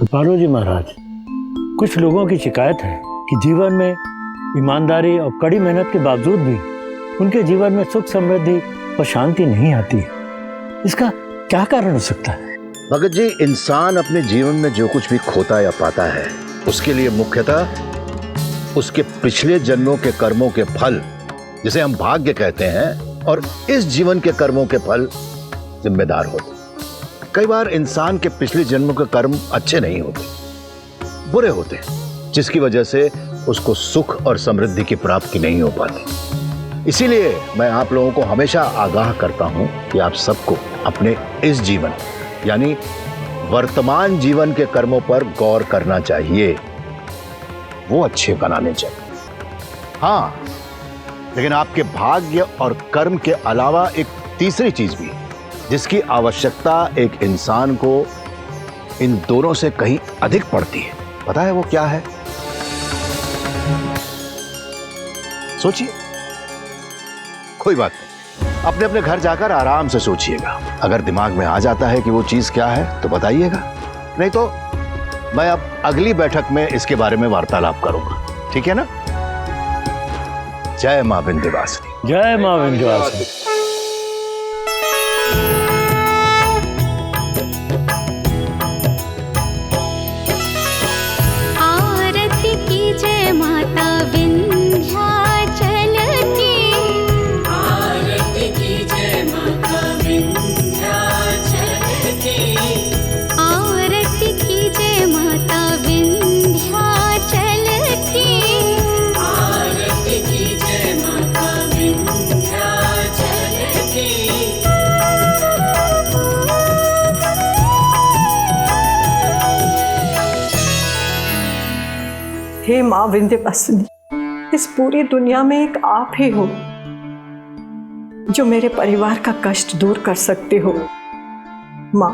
कृपालु जी महाराज, कुछ लोगों की शिकायत है कि जीवन में ईमानदारी और कड़ी मेहनत के बावजूद भी उनके जीवन में सुख समृद्धि और शांति नहीं आती है। इसका क्या कारण हो सकता है? भगत जी, इंसान अपने जीवन में जो कुछ भी खोता या पाता है उसके लिए मुख्यतः उसके पिछले जन्मों के कर्मों के फल, जिसे हम भाग्य कहते हैं, और इस जीवन के कर्मों के फल जिम्मेदार होते। कई बार इंसान के पिछले जन्मों के कर्म अच्छे नहीं होते, बुरे होते, जिसकी वजह से उसको सुख और समृद्धि की प्राप्ति नहीं हो पाती। इसीलिए मैं आप लोगों को हमेशा आगाह करता हूं कि आप सबको अपने इस जीवन यानी वर्तमान जीवन के कर्मों पर गौर करना चाहिए, वो अच्छे बनाने चाहिए। हाँ, लेकिन आपके भाग्य और कर्म के अलावा एक तीसरी चीज भी है जिसकी आवश्यकता एक इंसान को इन दोनों से कहीं अधिक पड़ती है। पता है वो क्या है? सोचिए। कोई बात नहीं, अपने अपने घर जाकर आराम से सोचिएगा। अगर दिमाग में आ जाता है कि वो चीज क्या है तो बताइएगा, नहीं तो मैं अब अगली बैठक में इसके बारे में वार्तालाप करूंगा, ठीक है ना? जय मां विंध्यवासिनी। जय मां विंध्यवासिनी। आरती की जय माता विंध्याचल की, आरती की जय माता विंध्याचल की, आरती की जय माता विंध्याचल की, आरती की जय माता विंध्याचल की। हे माँ विंध्यवासिनी, इस पूरी दुनिया में एक आप ही हो जो मेरे परिवार का कष्ट दूर कर सकते हो। माँ,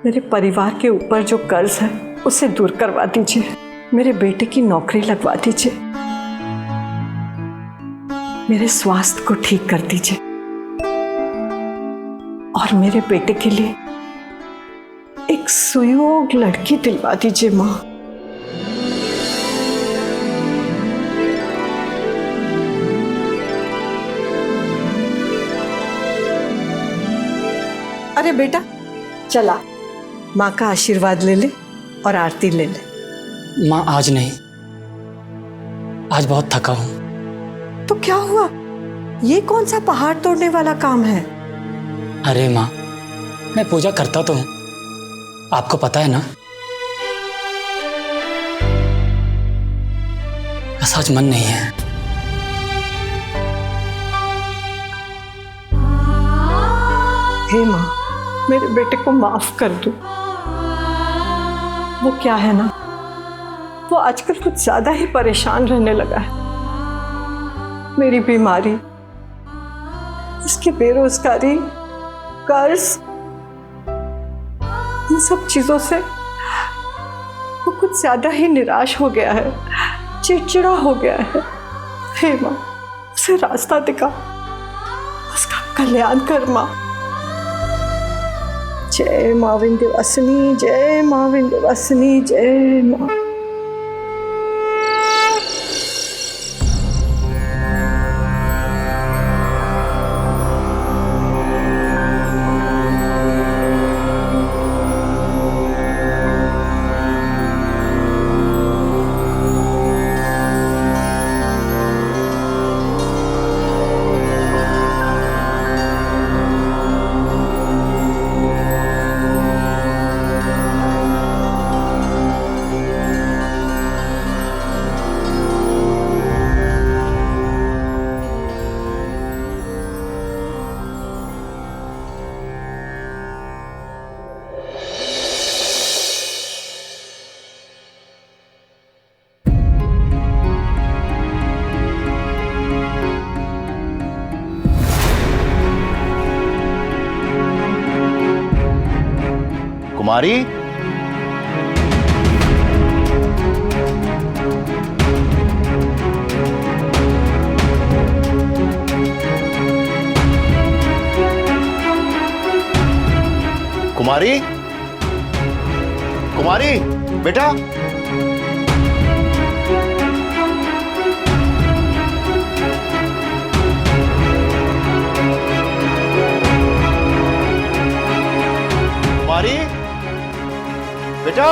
मेरे परिवार के ऊपर जो कर्ज है उसे दूर करवा दीजिए, मेरे बेटे की नौकरी लगवा दीजिए, मेरे स्वास्थ्य को ठीक कर दीजिए और मेरे बेटे के लिए एक सुयोग लड़की दिलवा दीजिए। माँ, अरे बेटा, चला माँ का आशीर्वाद ले ले और आरती ले ले। माँ आज नहीं, आज बहुत थका हूँ। तो क्या हुआ? ये कौन सा पहाड़ तोड़ने वाला काम है? अरे माँ, मैं पूजा करता तो हूँ, आपको पता है ना। बस आज मन नहीं है। हे माँ, मेरे बेटे को माफ कर दो। वो क्या है ना, वो आजकल कुछ ज्यादा ही परेशान रहने लगा है। मेरी बीमारी, इसकी बेरोजगारी, कर्ज, इन सब चीजों से वो कुछ ज्यादा ही निराश हो गया है, चिड़चिड़ा हो गया है। हे माँ, उसे रास्ता दिखा, उसका कल्याण कर माँ। जय मां विंध्यवासिनी, जय मां विंध्यवासिनी, जय मां। कुमारी, कुमारी, कुमारी बेटा, कुमारी बेटा,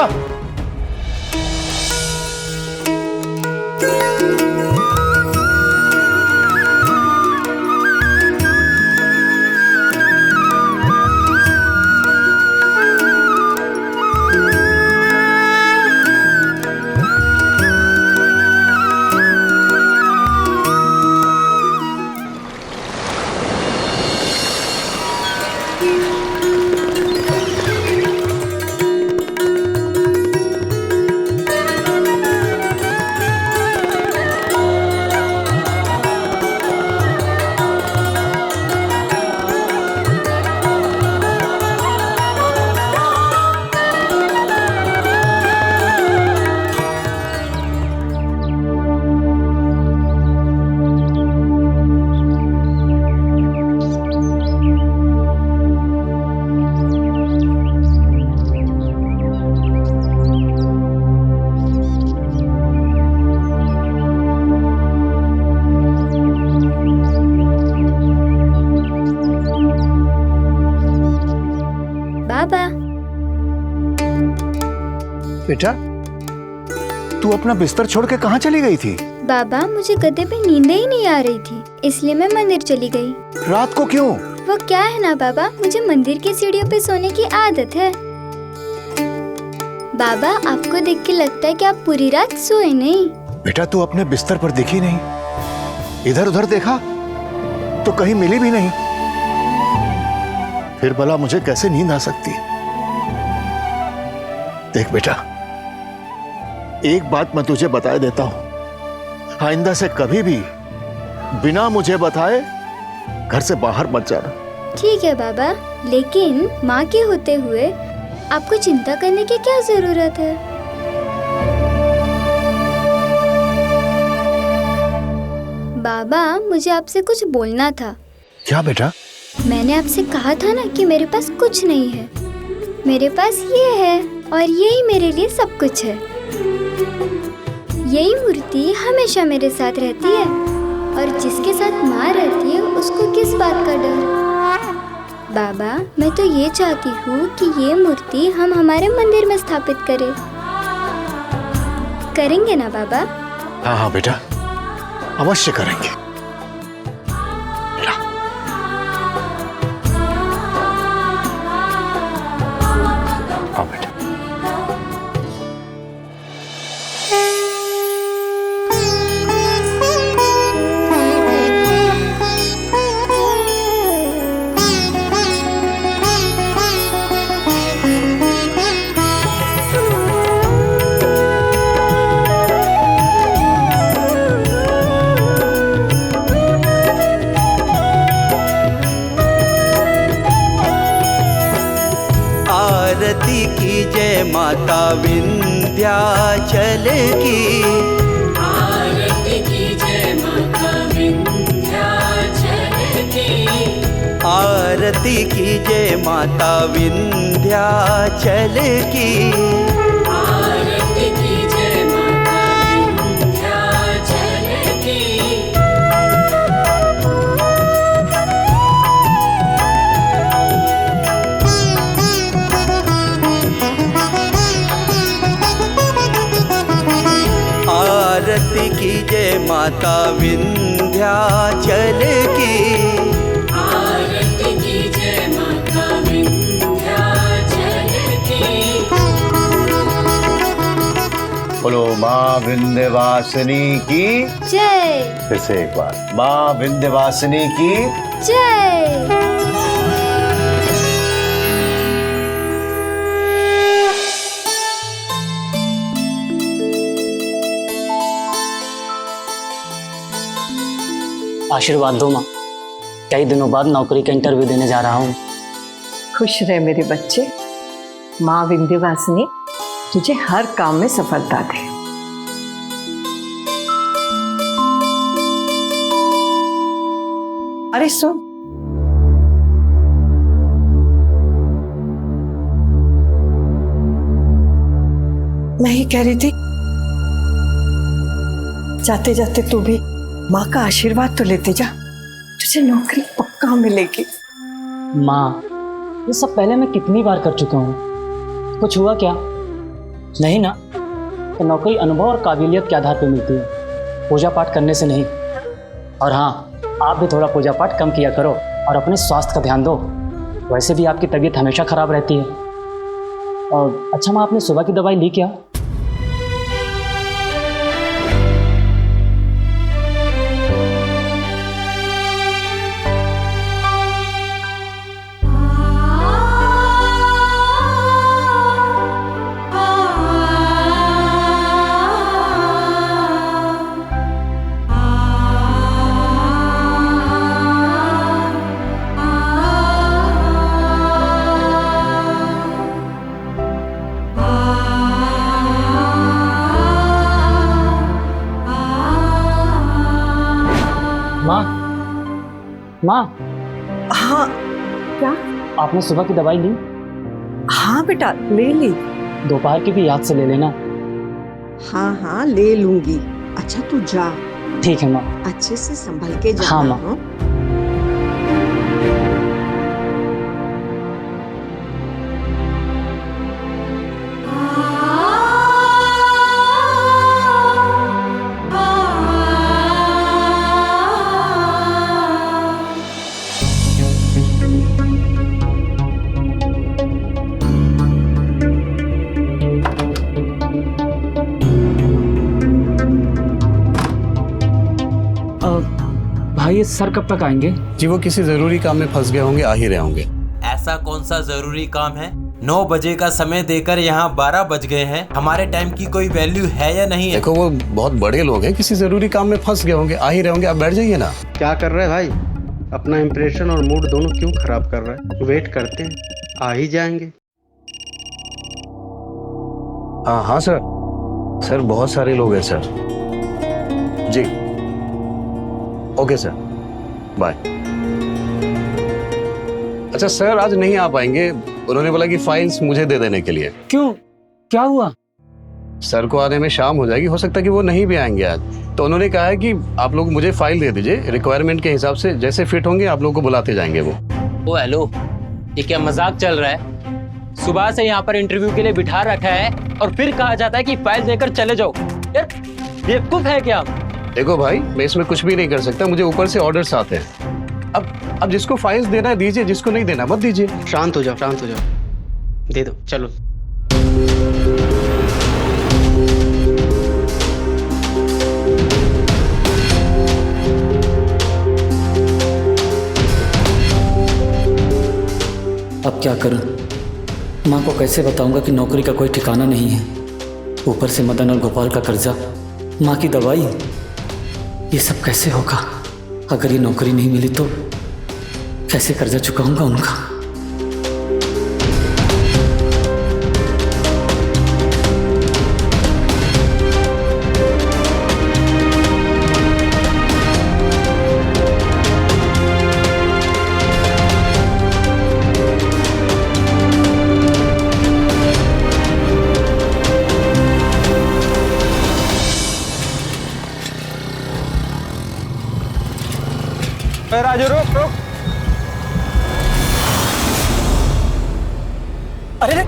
बाबा। बेटा तू अपना बिस्तर छोड़ के कहाँ चली गई थी? बाबा मुझे गद्दे पे नींद ही नहीं आ रही थी, इसलिए मैं मंदिर चली गई। रात को क्यों? वो क्या है ना बाबा, मुझे मंदिर की सीढ़ियों पे सोने की आदत है। बाबा आपको देख के लगता है कि आप पूरी रात सोए नहीं। बेटा तू अपने बिस्तर पर दिखी नहीं, इधर उधर देखा तो कहीं मिली भी नहीं, फिर भला मुझे कैसे नींद आ सकती? देख बेटा, एक बात मैं तुझे बता देता हूं, आइंदा से कभी भी बिना मुझे बताए घर से बाहर मत जाना। ठीक है बाबा, लेकिन माँ के होते हुए आपको चिंता करने की क्या जरूरत है? बाबा मुझे आपसे कुछ बोलना था। क्या बेटा? मैंने आपसे कहा था ना कि मेरे पास कुछ नहीं है, मेरे पास ये है और यही मेरे लिए सब कुछ है। यही मूर्ति हमेशा मेरे साथ रहती है और जिसके साथ माँ रहती है उसको किस बात का डर? बाबा मैं तो ये चाहती हूँ कि ये मूर्ति हम हमारे मंदिर में स्थापित करें। करेंगे ना बाबा? हाँ हाँ बेटा, अवश्य करेंगे। हाँ बेटा। आरती कीजय माता विंध्याचल की, आरती कीजय माता विंध्याचल की, आरती कीजय माता विंध्याचल की, आरती कीजय माता विंध्याचल की। आरती कीजय माता विंध्याचल की, आरती कीजय माता विंध्याचल की। बोलो माँ विंध्यवासिनी की जय। फिर से एक बार, माँ विंध्यवासिनी की जय। आशीर्वाद दो माँ, कई दिनों बाद नौकरी का इंटरव्यू देने जा रहा हूँ। खुश रहे मेरे बच्चे। माँ विंध्यवासिनी तुझे हर काम में सफलता दे। अरे सुन, मैं ही कह रही थी, जाते जाते तू भी माँ का आशीर्वाद तो लेते जा, तुझे नौकरी पक्का मिलेगी। माँ, ये सब पहले मैं कितनी बार कर चुका हूँ, कुछ हुआ क्या? नहीं ना। तो नौकरी अनुभव और काबिलियत के आधार पर मिलती है, पूजा पाठ करने से नहीं। और हाँ, आप भी थोड़ा पूजा पाठ कम किया करो और अपने स्वास्थ्य का ध्यान दो। वैसे भी आपकी तबीयत हमेशा खराब रहती है। और अच्छा माँ, आपने सुबह की दवाई ली क्या? माँ, माँ, हाँ, क्या? आपने सुबह की दवाई ली? हाँ बेटा, ले ली। दोपहर की भी याद से ले लेना। हाँ हाँ, ले लूंगी। अच्छा तू जा, ठीक है माँ। अच्छे से संभल के जाना। हाँ, माँ। हाँ? भाई, ये सर कब तक आएंगे? जी वो किसी जरूरी काम में फंस गए होंगे, आ ही रहे होंगे। ऐसा कौन सा जरूरी काम है? 9 बजे का समय देकर यहाँ 12 बज गए हैं। हमारे टाइम की कोई वैल्यू है या नहीं है? देखो वो बहुत बड़े लोग हैं, किसी जरूरी काम में फंस गए होंगे, आ ही रहे होंगे। आप बैठ जाइए ना। क्या कर रहे हैं भाई? अपना इम्प्रेशन और मूड दोनों क्यों खराब कर रहा है? वेट करते हैं, आ ही जाएंगे। हाँ हाँ सर, सर बहुत सारे लोग हैं सर। जी ओके सर, बाय। अच्छा सर, आज नहीं आ पाएंगे, उन्होंने बोला कि फाइल्स मुझे दे देने के लिए। क्यों, क्या हुआ? सर को आने में शाम हो जाएगी, हो सकता है कि वो नहीं भी आएंगे आज। तो उन्होंने कहा है कि आप लोग मुझे फाइल दे दीजिए, रिक्वायरमेंट के हिसाब से जैसे फिट होंगे आप लोगों को बुलाते जाएंगे वो। ओ हेलो, ये क्या मजाक चल रहा है? सुबह से यहाँ पर इंटरव्यू के लिए बिठा रखा है और फिर कहा जाता है कि फाइल देकर चले जाओ। यार बेवकूफ है क्या? देखो भाई, मैं इसमें कुछ भी नहीं कर सकता, मुझे ऊपर से ऑर्डर्स आते हैं। अब जिसको फाइल्स देना है दीजिए, जिसको नहीं देना मत दीजिए। शांत हो जाओ, शांत हो जाओ, दे दो, चलो। अब क्या करूं? माँ को कैसे बताऊंगा कि नौकरी का कोई ठिकाना नहीं है? ऊपर से मदन और गोपाल का कर्जा, माँ की दवाई, ये सब कैसे होगा? अगर ये नौकरी नहीं मिली तो कैसे कर्जा चुकाऊंगा उनका? राजू रुक रुक। अरे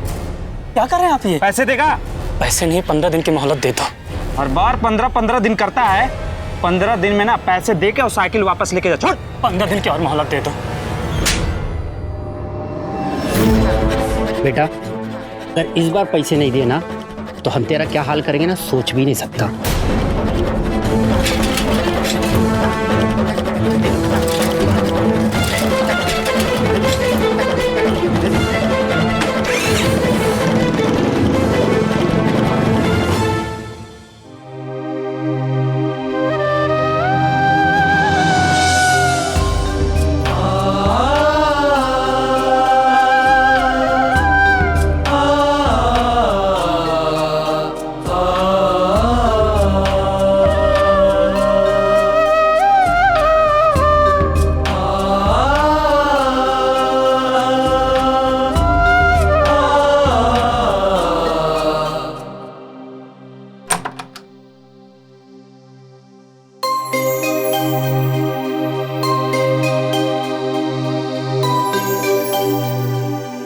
क्या कर रहे हैं आप? ये पैसे देगा? पैसे नहीं, 15 दिन की मोहलत दे दो। हर बार 15 दिन करता है। 15 दिन में ना पैसे दे के और साइकिल वापस लेके जा। छोड़। 15 दिन की और मोहलत दे दो। बेटा, अगर इस बार पैसे नहीं दिए ना तो हम तेरा क्या हाल करेंगे ना, सोच भी नहीं सकता।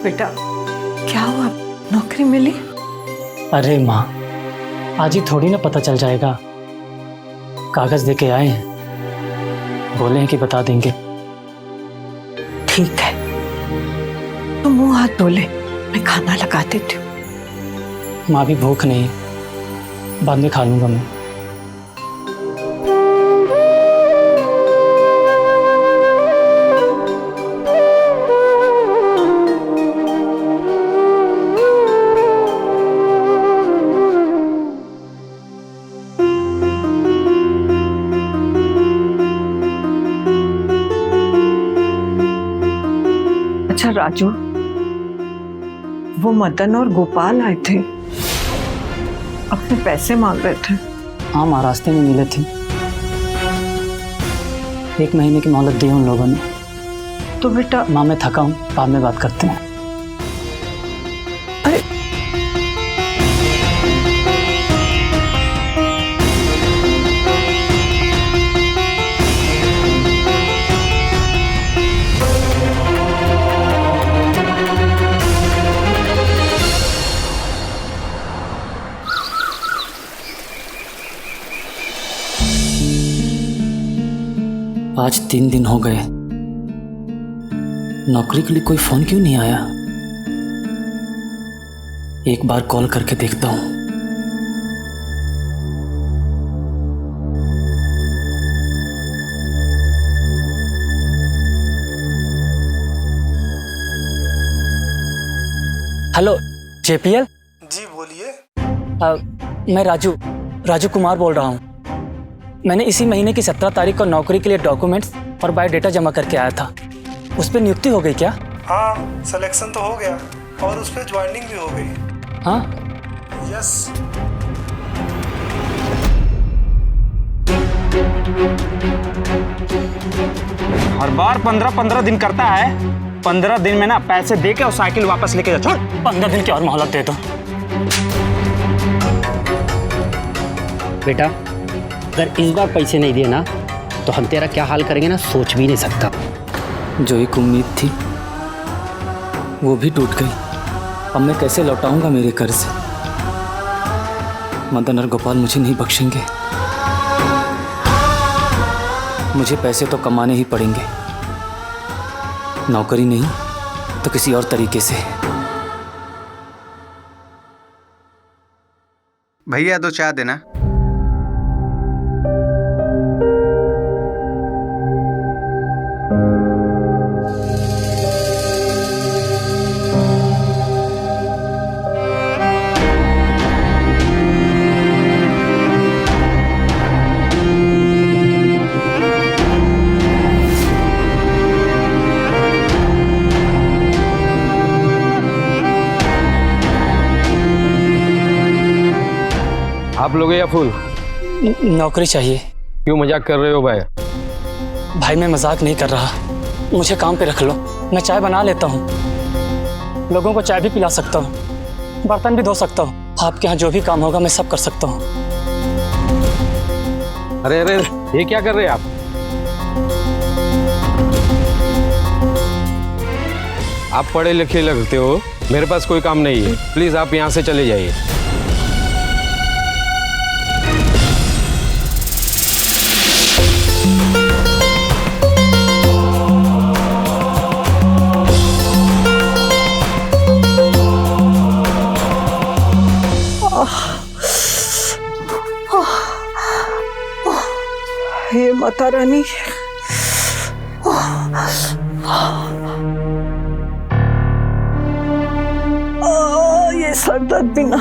बेटा, क्या हुआ? नौकरी मिली? अरे माँ, आज ही थोड़ी ना पता चल जाएगा। कागज देके आए हैं, बोले हैं कि बता देंगे। ठीक है, तुम मुंह हाथ धो ले, मैं खाना लगा देती हूँ। माँ भी भूख नहीं है, बाद में खा लूंगा मैं। अच्छा राजू, वो मदन और गोपाल आए थे, अपने पैसे मांग रहे थे। हाँ माँ, रास्ते में मिले थे। 1 महीने की मोहलत दी उन लोगों ने। तो बेटा माँ मैं थका हूँ, बाद में बात करते हैं। अरे आज 3 दिन हो गए, नौकरी के लिए कोई फोन क्यों नहीं आया? एक बार कॉल करके देखता हूं। हेलो JPL जी बोलिए। मैं राजू कुमार बोल रहा हूँ। मैंने इसी महीने की 17 तारीख को नौकरी के लिए डॉक्यूमेंट्स और बायोडेटा जमा करके आया था। उस पर नियुक्ति हो गई क्या? हाँ, सिलेक्शन तो हो गया और उस पर ज्वाइनिंग भी हो गई। हाँ यस। हर बार 15-15 दिन करता है। 15 दिन में ना पैसे दे के और साइकिल वापस लेके जा। छोड़, 15 दिन की और मोहलत दे दो। बेटा, अगर इस बार पैसे नहीं दिए ना तो हम तेरा क्या हाल करेंगे ना सोच भी नहीं सकता। जो एक उम्मीद थी वो भी टूट गई। अब मैं कैसे लौटाऊंगा मेरे कर्ज? मदन और गोपाल मुझे नहीं बख्शेंगे। मुझे पैसे तो कमाने ही पड़ेंगे, नौकरी नहीं तो किसी और तरीके से। भैया 2 चाय देना। आप लोगे या फूल? नौकरी चाहिए। क्यों मजाक कर रहे हो भाई? भाई मैं मजाक नहीं कर रहा, मुझे काम पे रख लो। मैं चाय बना लेता हूँ, लोगों को चाय भी पिला सकता हूँ, बर्तन भी धो सकता हूँ। आपके यहाँ जो भी काम होगा मैं सब कर सकता हूँ। अरे अरे, ये क्या कर रहे हैं आप? आप पढ़े लिखे लगते हो, मेरे पास कोई काम नहीं है। प्लीज आप यहाँ से चले जाइए। हे माता रानी, ये सर दर्द भी ना,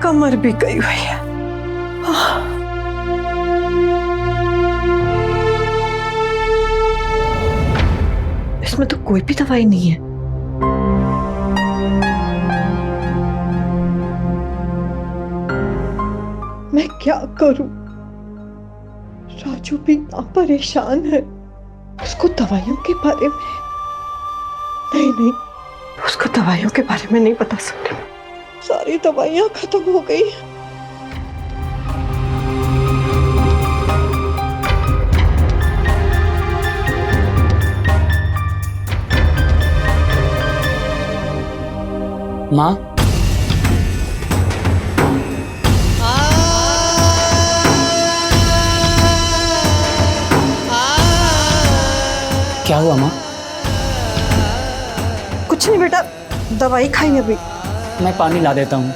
कमर भी गई हुई है। इसमें तो कोई भी दवाई नहीं है। मैं क्या करूं? राजू भी इतना परेशान है। उसको दवाइयों के बारे में नहीं, उसको दवाइयों के बारे में नहीं बता सकती। सारी दवाइयां खत्म हो गई। माँ, क्या हुआ माँ? कुछ नहीं बेटा, दवाई खाई अभी। मैं पानी ला देता हूँ।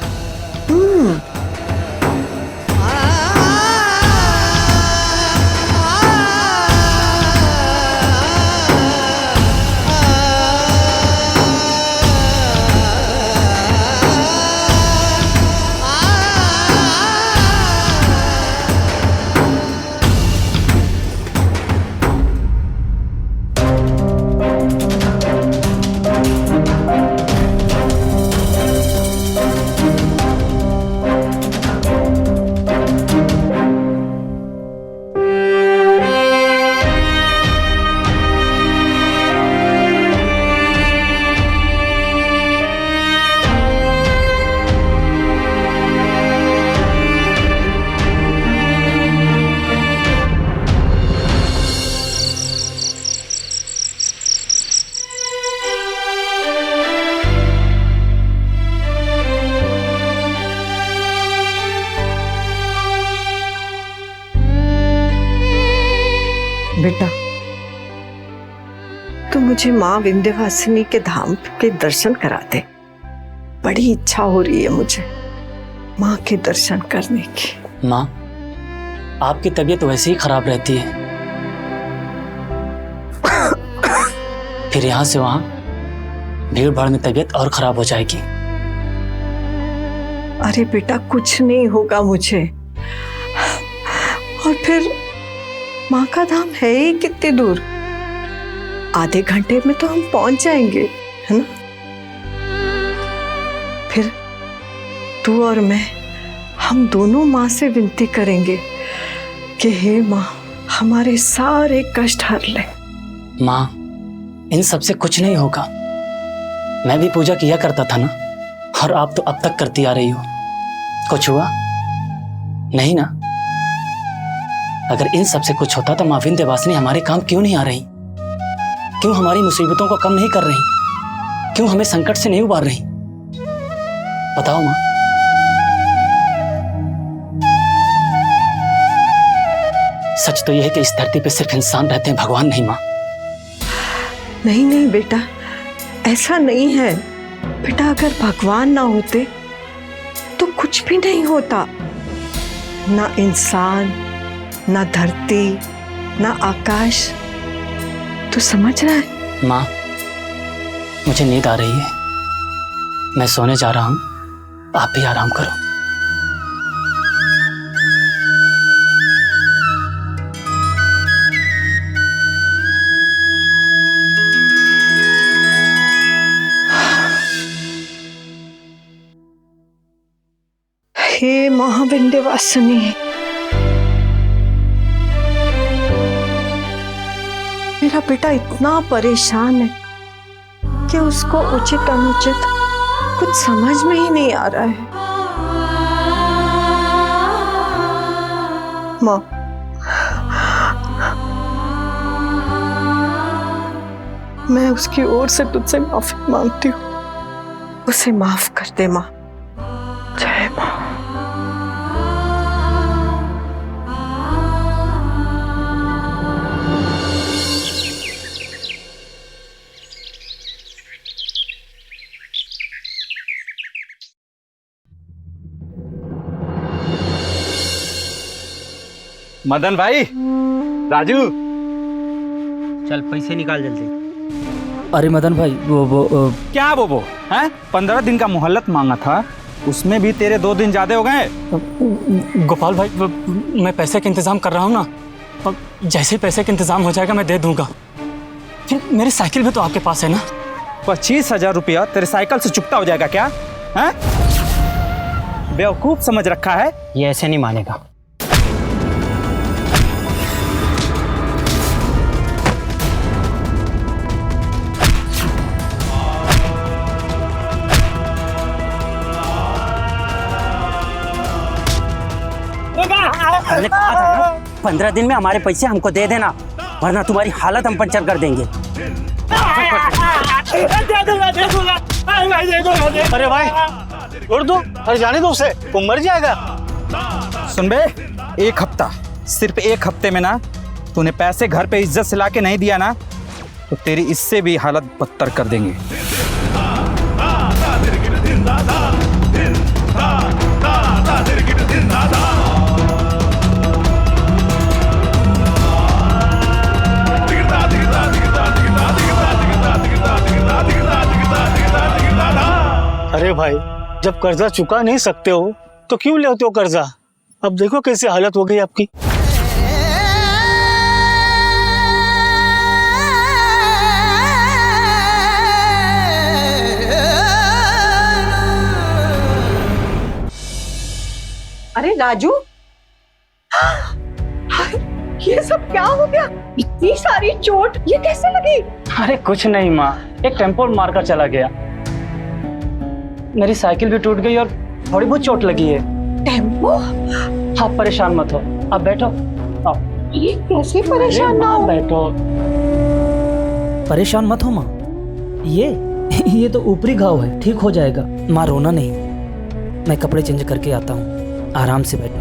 बेटा, तू मुझे माँ विंध्यवासिनी के धाम के दर्शन करा दे। बड़ी इच्छा हो रही है मुझे माँ के दर्शन करने की। माँ, आपकी तबीयत वैसे ही खराब रहती है, फिर यहाँ से वहाँ भीड़ भाड़ में तबीयत और खराब हो जाएगी। अरे बेटा, कुछ नहीं होगा मुझे। और फिर माँ का धाम है ही कितनी दूर, आधे घंटे में तो हम पहुंच जाएंगे, है ना? फिर तू और मैं, हम दोनों माँ से विनती करेंगे कि हे माँ, हमारे सारे कष्ट हर ले। माँ, इन सब से कुछ नहीं होगा। मैं भी पूजा किया करता था ना, और आप तो अब तक करती आ रही हो। कुछ हुआ नहीं ना? अगर इन सब से कुछ होता तो माँ विंध्यवासिनी हमारे काम क्यों नहीं आ रही? क्यों हमारी मुसीबतों को कम नहीं कर रही? क्यों हमें संकट से नहीं उबार रही? बताओ माँ। सच तो यह है कि इस धरती पे सिर्फ इंसान रहते हैं, भगवान नहीं माँ। नहीं नहीं बेटा, ऐसा नहीं है बेटा। अगर भगवान ना होते तो कुछ भी नहीं होता। ना इंसान, ना धरती, ना आकाश। तू समझ रहा है? माँ, मुझे नींद आ रही है, मैं सोने जा रहा हूँ, आप भी आराम करो। हे माँ विंध्यवासिनी, मेरा बेटा इतना परेशान है कि उसको उचित अनुचित कुछ समझ में ही नहीं आ रहा है। माँ, मैं उसकी ओर से तुझसे माफी मांगती हूँ। उसे माफ कर दे माँ। जय माँ। मदन भाई, राजू, चल पैसे निकाल जल्दी। अरे मदन भाई, वो क्या वो हैं? 15 दिन का मोहल्लत मांगा था, उसमें भी तेरे 2 दिन ज्यादा हो गए। गोपाल भाई, मैं पैसे का इंतजाम कर रहा हूँ ना, जैसे ही पैसे का इंतजाम हो जाएगा मैं दे दूंगा। फिर मेरी साइकिल भी तो आपके पास है ना। 25,000 रुपया तेरे साइकिल से चुकता हो जाएगा क्या? हैं? बेवकूफ समझ रखा है। ये ऐसे नहीं मानेगा। हमने कहा था ना, 15 दिन में हमारे पैसे हमको दे देना। वरना तुम्हारी हालत हम पंचर कर देंगे। अरे भाई छोड़ दो, अरे जाने दो उसे, वो मर जाएगा। सुन बे, एक हफ्ता, सिर्फ एक हफ्ते में ना तूने पैसे घर पे इज्जत से लाके नहीं दिया ना तो तेरी इससे भी हालत बदतर कर देंगे। अरे भाई, जब कर्जा चुका नहीं सकते हो तो क्यों लेते हो कर्जा? अब देखो कैसी हालत हो गई आपकी। अरे राजू, ये सब क्या हो गया? इतनी सारी चोट ये कैसे लगी? अरे कुछ नहीं माँ, एक टेम्पो मारकर चला गया। मेरी साइकिल भी टूट गई और थोड़ी बहुत चोट लगी है। टेम्पो? आप परेशान मत हो, आप बैठो। आओ। ये कैसे परेशान ना हो? बैठो। परेशान मत हो माँ, ये तो ऊपरी घाव है, ठीक हो जाएगा। माँ रोना नहीं, मैं कपड़े चेंज करके आता हूँ, आराम से बैठो।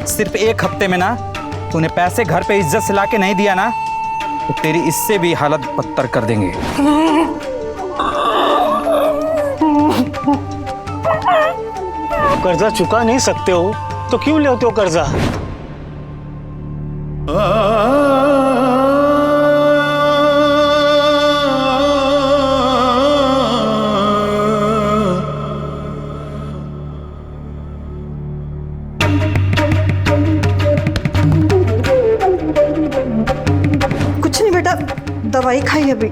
सिर्फ एक हफ्ते में ना तूने पैसे घर पे इज्जत से लाके नहीं दिया ना तो तेरी इससे भी हालत बदतर कर देंगे। कर्जा चुका नहीं सकते हो तो क्यों लेते हो कर्जा? कुछ नहीं बेटा, दवाई खाई अभी।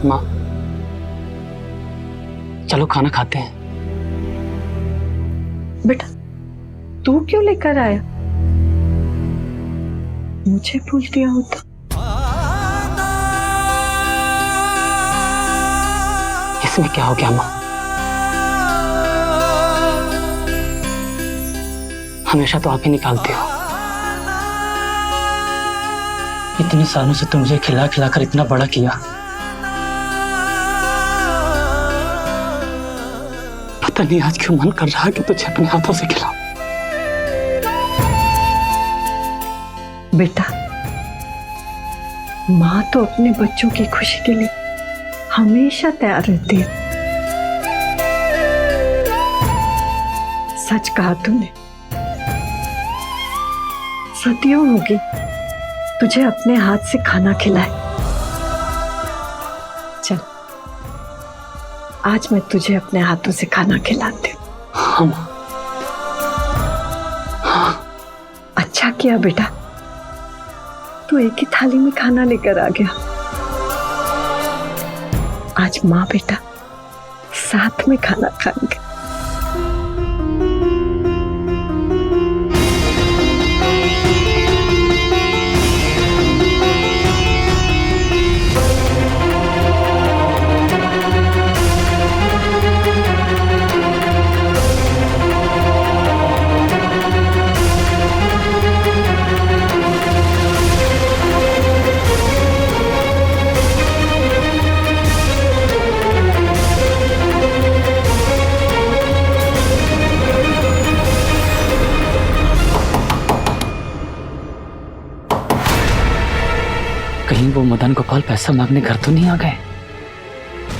माँ चलो खाना खाते हैं। बेटा तू क्यों लेकर आया? मुझे भूल दिया होता। इसमें क्या हो गया माँ? हमेशा तो आप ही निकालते हो। इतने सालों से तू मुझे खिला खिला कर इतना बड़ा किया, पता नहीं आज क्यों मन कर रहा है कि तुझे अपने हाथों से खिलाऊं। बेटा, माँ तो अपने बच्चों की खुशी के लिए हमेशा तैयार रहती है। सच कहा तूने, सदियों होगी तुझे अपने हाथ से खाना खिलाए। चल, आज मैं तुझे अपने हाथों से खाना खिलाती हूँ। हाँ। हाँ, अच्छा किया बेटा, तू एक ही थाली में खाना लेकर आ गया। आज माँ बेटा साथ में खाना खाएंगे। कहीं वो मदन गोपाल पैसा मांगने घर तो नहीं आ गए?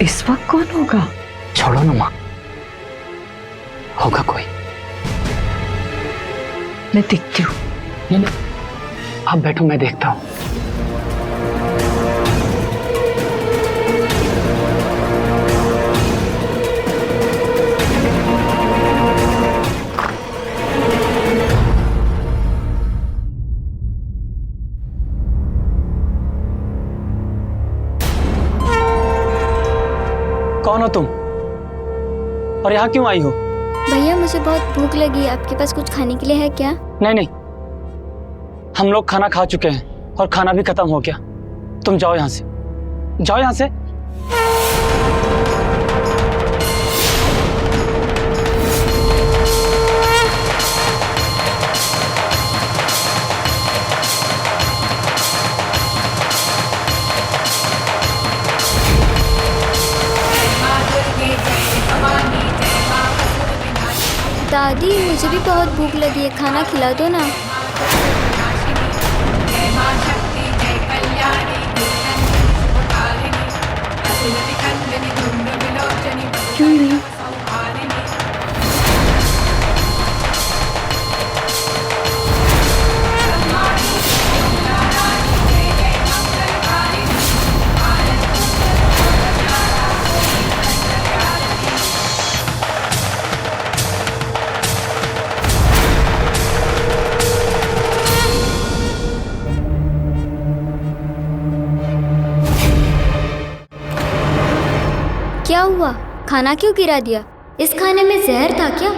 इस वक्त कौन होगा? छोड़ो ना माँ, होगा कोई। मैं देखती हूँ। नहीं, आप बैठो, मैं देखता हूँ। कौन हो तुम और यहाँ क्यों आई हो? भैया मुझे बहुत भूख लगी है, आपके पास कुछ खाने के लिए है क्या? नहीं नहीं, हम लोग खाना खा चुके हैं और खाना भी खत्म हो गया। तुम जाओ यहाँ से, जाओ यहाँ से। दादी मुझे भी बहुत भूख लगी है, खाना खिला दो ना। क्यों नहीं? क्या हुआ? खाना क्यों गिरा दिया? इस खाने में जहर था क्या?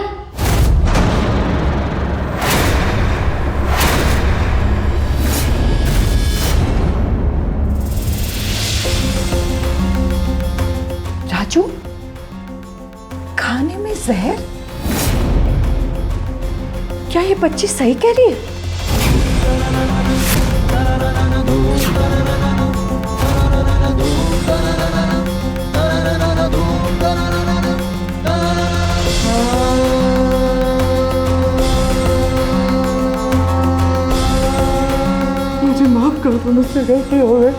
राजू, खाने में जहर? क्या ये बच्ची सही कह रही है? मुझे माफ कर दो, मुझसे गलती हो गई।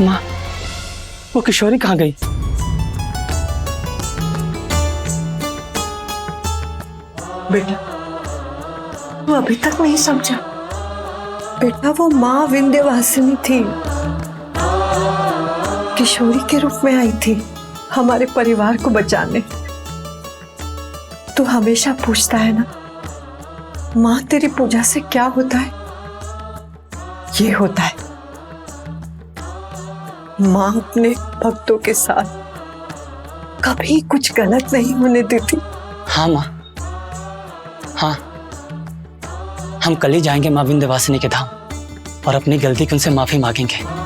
माँ, वो किशोरी कहाँ गई? बेटा, तू अभी तक नहीं समझा। बेटा, वो माँ विंध्यवासिनी थी, किशोरी के रूप में आई थी हमारे परिवार को बचाने। तू हमेशा पूछता है ना, माँ तेरी पूजा से क्या होता है? ये होता है, माँ अपने भक्तों के साथ कभी कुछ गलत नहीं होने देती। हाँ माँ, हाँ, हम कल ही जाएंगे माँ विंध्यवासिनी के धाम और अपनी गलती की उनसे माफी मांगेंगे।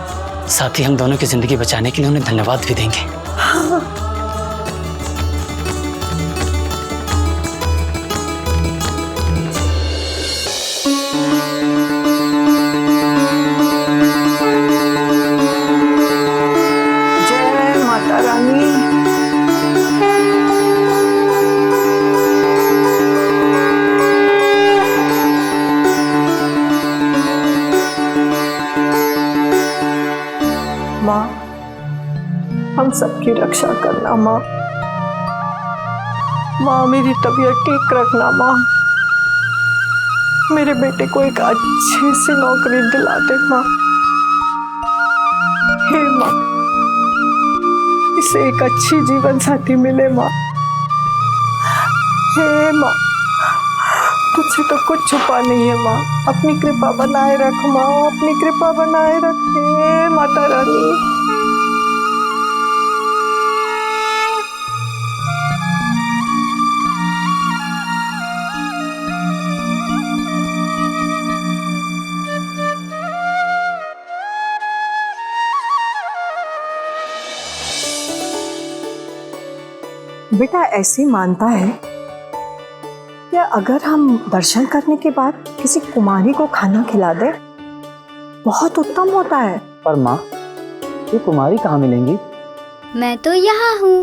साथ ही हम दोनों की जिंदगी बचाने के लिए उन्हें धन्यवाद भी देंगे। हाँ। माँ, हम सबकी रक्षा करना माँ। माँ मेरी तबीयत ठीक रखना माँ। मेरे बेटे को एक अच्छी सी नौकरी दिला दे माँ। हे माँ, इसे एक अच्छी जीवन साथी मिले माँ। हे माँ, तुझसे तो कुछ छुपा नहीं है माँ। अपनी कृपा बनाए रख माँ, अपनी कृपा बनाए रख। हे माता रानी। बेटा ऐसी मानता है कि अगर हम दर्शन करने के बाद किसी कुमारी को खाना खिला दे बहुत उत्तम होता है। पर माँ, ये कुमारी कहाँ मिलेंगी? मैं तो यहाँ हूँ।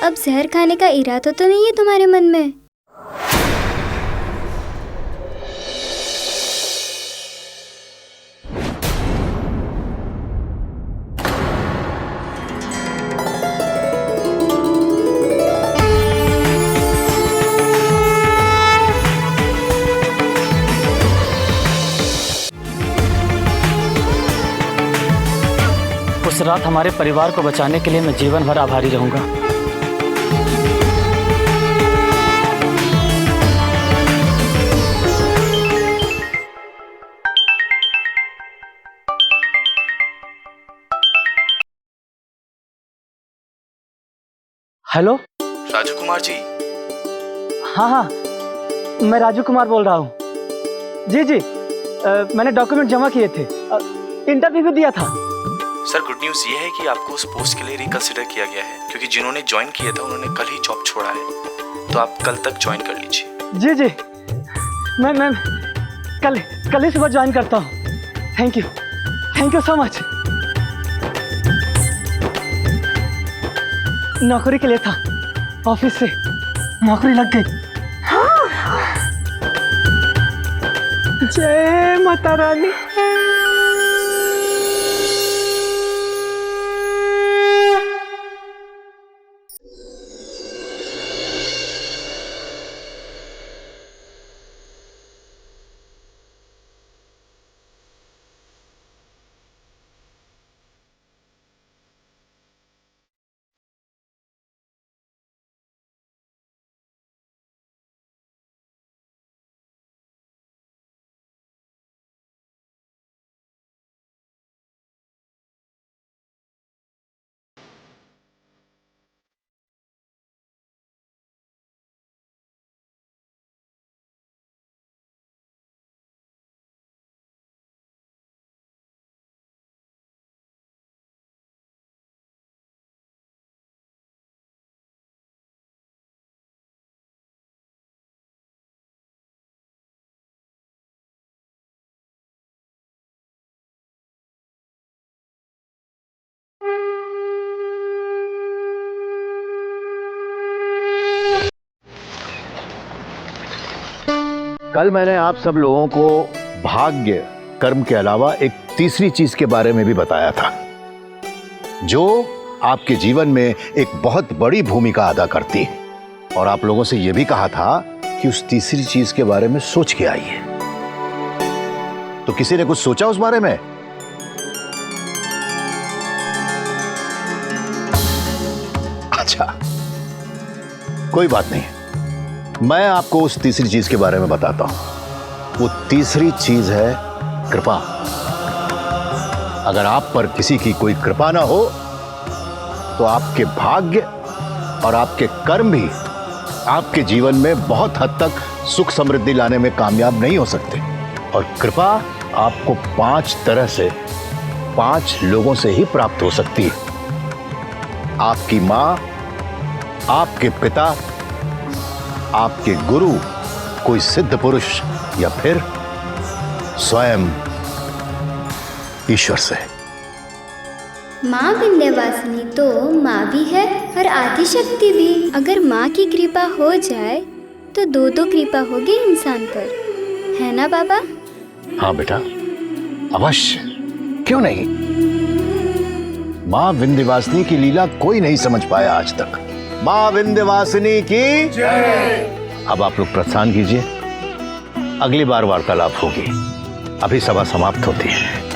अब जहर खाने का इरादा तो नहीं है तुम्हारे मन में? उस रात हमारे परिवार को बचाने के लिए मैं जीवन भर आभारी रहूंगा। हेलो राजू कुमार जी। हाँ हाँ, मैं राजू कुमार बोल रहा हूँ। जी जी, मैंने डॉक्यूमेंट जमा किए थे, इंटरव्यू भी दिया था। सर गुड न्यूज़ ये है कि आपको उस पोस्ट के लिए रिकंसिडर किया गया है, क्योंकि जिन्होंने ज्वाइन किया था उन्होंने कल ही जॉब छोड़ा है, तो आप कल तक ज्वाइन कर लीजिए। जी जी, मैं कल ही सुबह ज्वाइन करता हूँ। Thank you so much. नौकरी के लिए था, ऑफिस से नौकरी लग गई। जय माता रानी। कल मैंने आप सब लोगों को भाग्य कर्म के अलावा एक तीसरी चीज के बारे में भी बताया था, जो आपके जीवन में एक बहुत बड़ी भूमिका अदा करती है। और आप लोगों से यह भी कहा था कि उस तीसरी चीज के बारे में सोच के आइए। तो किसी ने कुछ सोचा उस बारे में? अच्छा, कोई बात नहीं, मैं आपको उस तीसरी चीज के बारे में बताता हूं। वो तीसरी चीज है कृपा। अगर आप पर किसी की कोई कृपा ना हो तो आपके भाग्य और आपके कर्म भी आपके जीवन में बहुत हद तक सुख समृद्धि लाने में कामयाब नहीं हो सकते। और कृपा आपको 5 तरह से 5 लोगों से ही प्राप्त हो सकती है। आपकी मां, आपके पिता, आपके गुरु, कोई सिद्ध पुरुष या फिर स्वयं ईश्वर से। माँ विंध्यवासिनी तो माँ भी है और आदिशक्ति भी। अगर माँ की कृपा हो जाए तो दो कृपा होगी इंसान पर, है ना बाबा? हाँ बेटा, अवश्य, क्यों नहीं। माँ विंध्यवासिनी की लीला कोई नहीं समझ पाया आज तक। माँ विंध्यवासिनी की जय। अब आप लोग प्रस्थान कीजिए, अगली बार वार्तालाप होगी। अभी सभा समाप्त होती है।